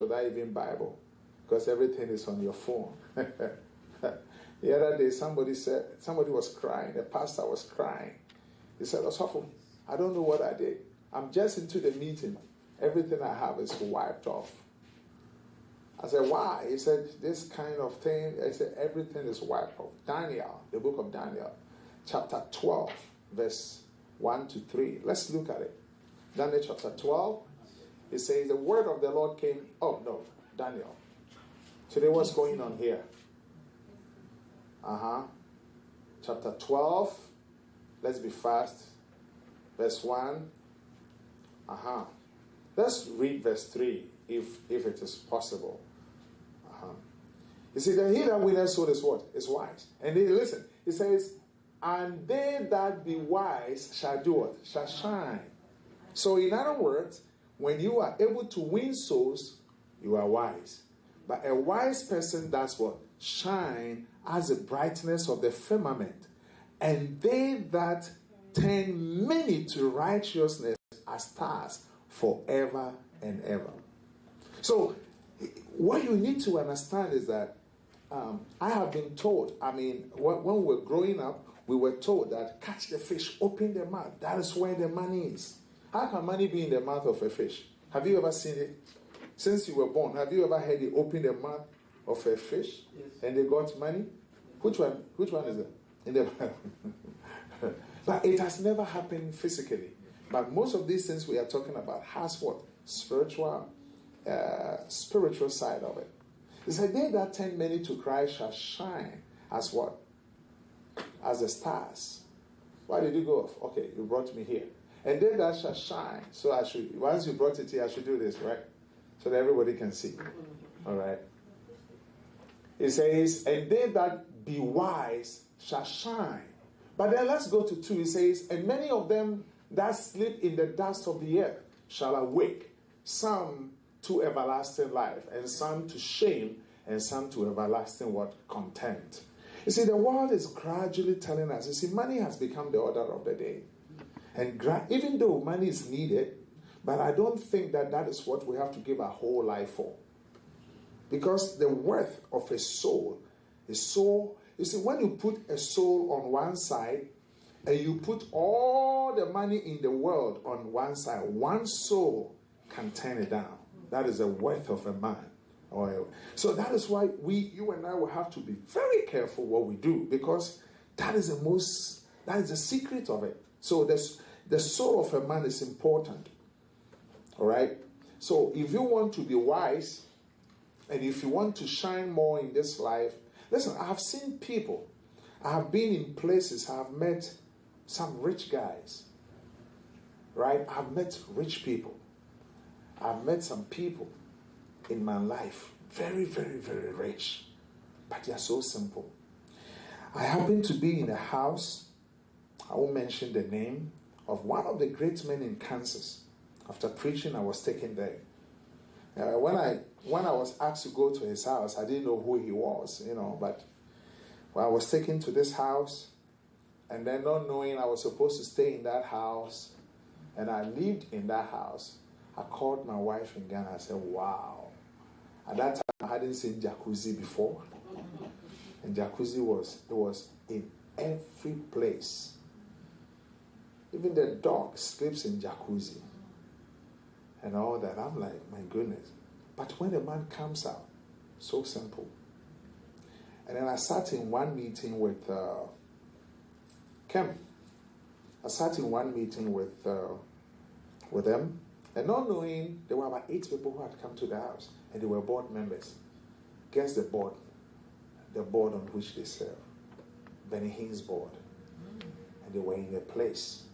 without even Bible, because everything is on your phone. The other day, somebody was crying. The pastor was crying. He said, "Osofo, I don't know what I did. I'm just into the meeting. Everything I have is wiped off." I said, "Why?" He said, "This kind of thing." I said, "Everything is wiped off." Daniel, the book of Daniel, chapter 12, verse 1 to 3. Let's look at it. Daniel chapter 12. It says, "The word of the Lord came." Oh, no, Daniel. Today, what's going on here? Chapter 12. Let's be fast. Verse 1. Let's read verse 3, if it is possible. You see, that he that winneth soul is what? Is wise. And then listen, it says, "And they that be wise shall do what? Shall shine." So in other words, when you are able to win souls, you are wise. But a wise person does what? Shine as the brightness of the firmament. And they that turn many to righteousness are stars forever and ever. So what you need to understand is that I have been told, when we were growing up, we were told that catch the fish, open the mouth. That is where the money is. How can money be in the mouth of a fish? Have you ever seen it? Since you were born, have you ever heard it open the mouth of a fish? Yes. And they got money? Which one is it? In the But it has never happened physically. But most of these things we are talking about has what? Spiritual side of it. It said, "They that turn many to Christ shall shine as what? As the stars." Why did you go off? Okay, you brought me here. "And they that shall shine." So once you brought it here, I should do this, right? So that everybody can see. All right. It says, "And they that be wise shall shine." But then let's go to 2. It says, "And many of them that sleep in the dust of the earth shall awake, some to everlasting life, and some to shame, and some to everlasting what? Contempt." You see, the world is gradually telling us, you see, money has become the order of the day. And even though money is needed, but I don't think that is what we have to give our whole life for. Because the worth of a soul is so... You see, when you put a soul on one side, and you put all the money in the world on one side, one soul can turn it down. That is the worth of a man. So that is why you and I will have to be very careful what we do, because that is the secret of it. So the soul of a man is important. All right? So if you want to be wise, and if you want to shine more in this life, listen, I have seen people, I have been in places, I have met some rich guys, right? I have met rich people. I've met some people in my life, very, very, very rich, but they are so simple. I happened to be in a house, I won't mention the name, of one of the great men in Kansas. After preaching, I was taken there. When I was asked to go to his house, I didn't know who he was, but when I was taken to this house, and then not knowing I was supposed to stay in that house, and I lived in that house, I called my wife in Ghana. I said, "Wow." At that time, I hadn't seen jacuzzi before. And jacuzzi was in every place. Even the dog sleeps in jacuzzi. And all that. I'm like, my goodness. But when the man comes out, so simple. And then I sat in one meeting with Kem. I sat in one meeting with them. And not knowing, there were about 8 people who had come to the house. And they were board members. Guess the board on which they serve. Benny Hinn's board. And they were in a place.